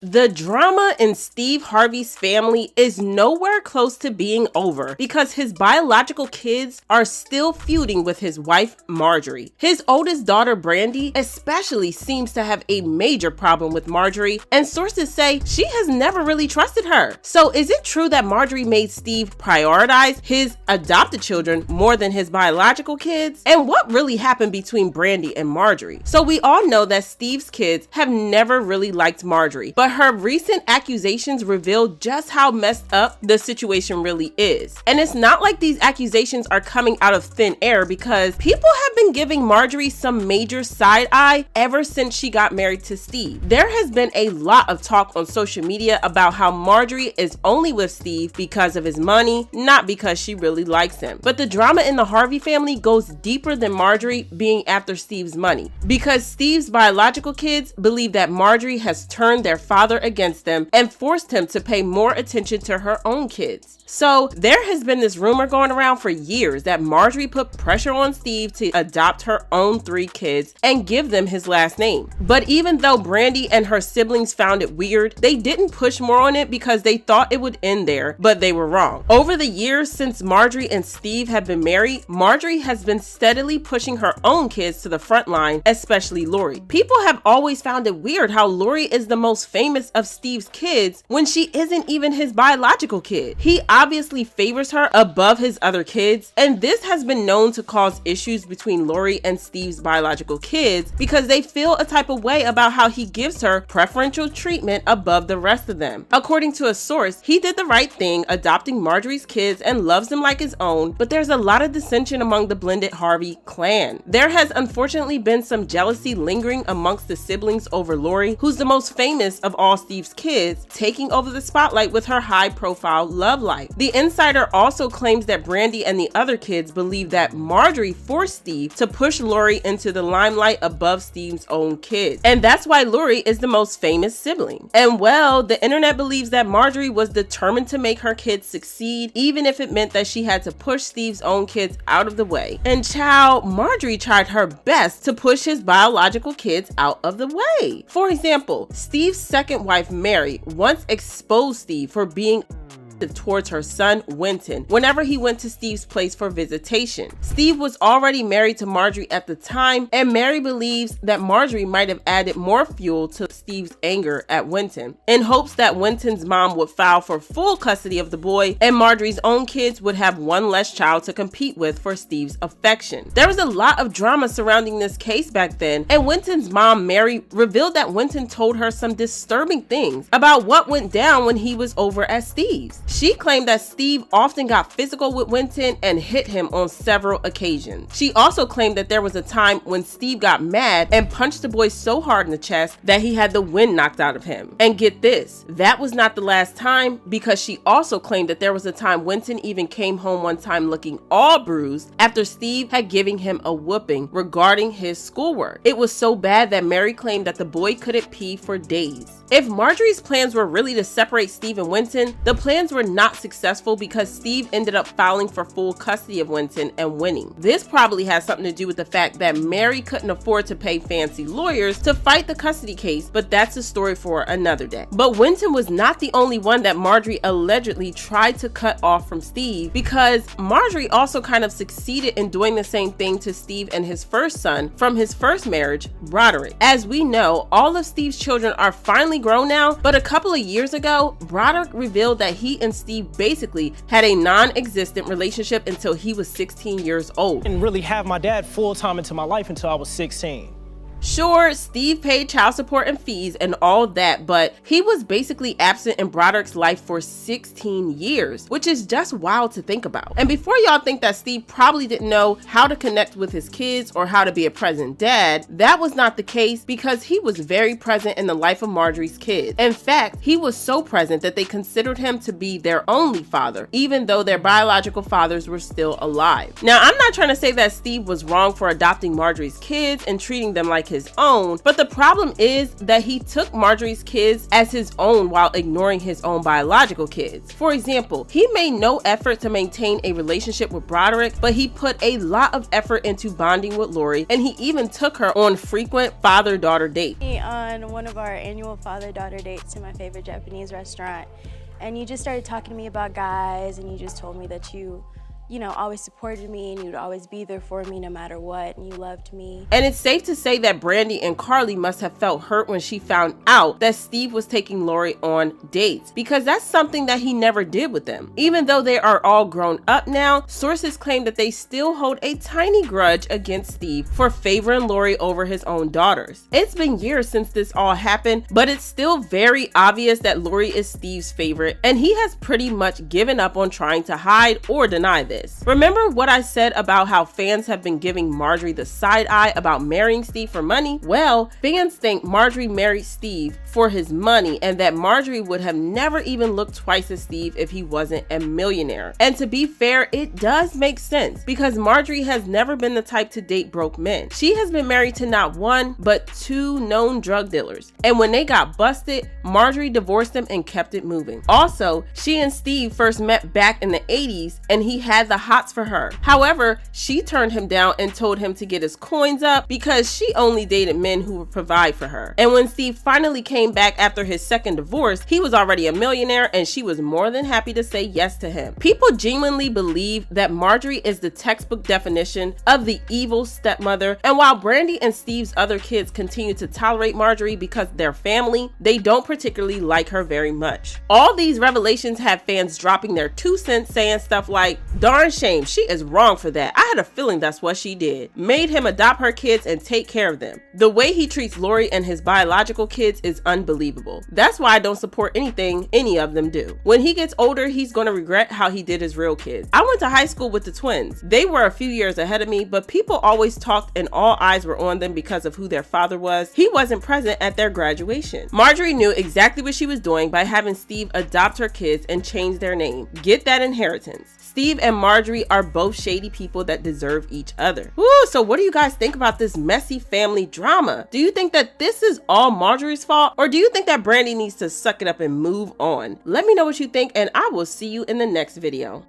The drama in Steve Harvey's family is nowhere close to being over because his biological kids are still feuding with his wife, Marjorie. His oldest daughter, Brandi, especially seems to have a major problem with Marjorie, and sources say she has never really trusted her. So is it true that Marjorie made Steve prioritize his adopted children more than his biological kids? And what really happened between Brandi and Marjorie? So we all know that Steve's kids have never really liked Marjorie, but her recent accusations reveal just how messed up the situation really is. And it's not like these accusations are coming out of thin air, because people have been giving Marjorie some major side eye ever since she got married to Steve. There has been a lot of talk on social media about how Marjorie is only with Steve because of his money, not because she really likes him. But the drama in the Harvey family goes deeper than Marjorie being after Steve's money, because Steve's biological kids believe that Marjorie has turned their father against them and forced him to pay more attention to her own kids. So there has been this rumor going around for years that Marjorie put pressure on Steve to adopt her own 3 kids and give them his last name. But even though Brandi and her siblings found it weird, they didn't push more on it because they thought it would end there, but they were wrong. Over the years since Marjorie and Steve have been married, Marjorie has been steadily pushing her own kids to the front line, especially Lori. People have always found it weird how Lori is the most famous of Steve's kids when she isn't even his biological kid. He obviously favors her above his other kids, and this has been known to cause issues between Lori and Steve's biological kids because they feel a type of way about how he gives her preferential treatment above the rest of them. According to a source, he did the right thing adopting Marjorie's kids and loves them like his own, but there's a lot of dissension among the blended Harvey clan. There has unfortunately been some jealousy lingering amongst the siblings over Lori, who's the most famous of all Steve's kids, taking over the spotlight with her high-profile love life. The insider also claims that Brandi and the other kids believe that Marjorie forced Steve to push Lori into the limelight above Steve's own kids, and that's why Lori is the most famous sibling. And well, the internet believes that Marjorie was determined to make her kids succeed, even if it meant that she had to push Steve's own kids out of the way. And child, Marjorie tried her best to push his biological kids out of the way. For example, Steve's second wife, Mary, once exposed Steve for being towards her son Winton whenever he went to Steve's place for visitation. Steve was already married to Marjorie at the time, and Mary believes that Marjorie might have added more fuel to Steve's anger at Winton in hopes that Winton's mom would file for full custody of the boy and Marjorie's own kids would have one less child to compete with for Steve's affection. There was a lot of drama surrounding this case back then, and Winton's mom, Mary, revealed that Winton told her some disturbing things about what went down when he was over at Steve's. She claimed that Steve often got physical with Winton and hit him on several occasions. She also claimed that there was a time when Steve got mad and punched the boy so hard in the chest that he had the wind knocked out of him. And get this, that was not the last time, because she also claimed that there was a time Winton even came home one time looking all bruised after Steve had given him a whooping regarding his schoolwork. It was so bad that Mary claimed that the boy couldn't pee for days. If Marjorie's plans were really to separate Steve and Winton, the plans were not successful because Steve ended up filing for full custody of Winton and winning. This probably has something to do with the fact that Mary couldn't afford to pay fancy lawyers to fight the custody case, but that's a story for another day. But Winton was not the only one that Marjorie allegedly tried to cut off from Steve, because Marjorie also kind of succeeded in doing the same thing to Steve and his first son from his first marriage, Broderick. As we know, all of Steve's children are finally grown now, but a couple of years ago, Broderick revealed that he and Steve basically had a non-existent relationship until he was 16 years old. I didn't really have my dad full-time into my life until I was 16. Sure, Steve paid child support and fees and all that, but he was basically absent in Broderick's life for 16 years, which is just wild to think about. And before y'all think that Steve probably didn't know how to connect with his kids or how to be a present dad, that was not the case, because he was very present in the life of Marjorie's kids. In fact, he was so present that they considered him to be their only father, even though their biological fathers were still alive. Now, I'm not trying to say that Steve was wrong for adopting Marjorie's kids and treating them like his own, but the problem is that he took Marjorie's kids as his own while ignoring his own biological kids. For example, he made no effort to maintain a relationship with Broderick, but he put a lot of effort into bonding with Lori, and he even took her on frequent father-daughter dates. On one of our annual father-daughter dates to my favorite Japanese restaurant, and you just started talking to me about guys, and you just told me that you always supported me and you'd always be there for me no matter what, and you loved me. And it's safe to say that Brandi and Carly must have felt hurt when she found out that Steve was taking Lori on dates, because that's something that he never did with them. Even though they are all grown up now, sources claim that they still hold a tiny grudge against Steve for favoring Lori over his own daughters. It's been years since this all happened, but it's still very obvious that Lori is Steve's favorite, and he has pretty much given up on trying to hide or deny this. Remember what I said about how fans have been giving Marjorie the side eye about marrying Steve for money? Well, fans think Marjorie married Steve for his money, and that Marjorie would have never even looked twice at Steve if he wasn't a millionaire. And to be fair, it does make sense, because Marjorie has never been the type to date broke men. She has been married to not one, but two known drug dealers. And when they got busted, Marjorie divorced them and kept it moving. Also, she and Steve first met back in the 80s, and he had the hots for her. However, she turned him down and told him to get his coins up because she only dated men who would provide for her. And when Steve finally came back after his second divorce, he was already a millionaire, and she was more than happy to say yes to him. People genuinely believe that Marjorie is the textbook definition of the evil stepmother, and while Brandi and Steve's other kids continue to tolerate Marjorie because they're family, they don't particularly like her very much. All these revelations have fans dropping their 2 cents, saying stuff like, "Darn shame, she is wrong for that. I had a feeling that's what she did. Made him adopt her kids and take care of them. The way he treats Lori and his biological kids is unbelievable. That's why I don't support anything any of them do. When he gets older, he's gonna regret how he did his real kids. I went to high school with the twins. They were a few years ahead of me, but people always talked and all eyes were on them because of who their father was. He wasn't present at their graduation." Marjorie knew exactly what she was doing by having Steve adopt her kids and change their name. Get that inheritance. Steve and Marjorie are both shady people that deserve each other. Woo, so what do you guys think about this messy family drama? Do you think that this is all Marjorie's fault, or do you think that Brandi needs to suck it up and move on? Let me know what you think, and I will see you in the next video.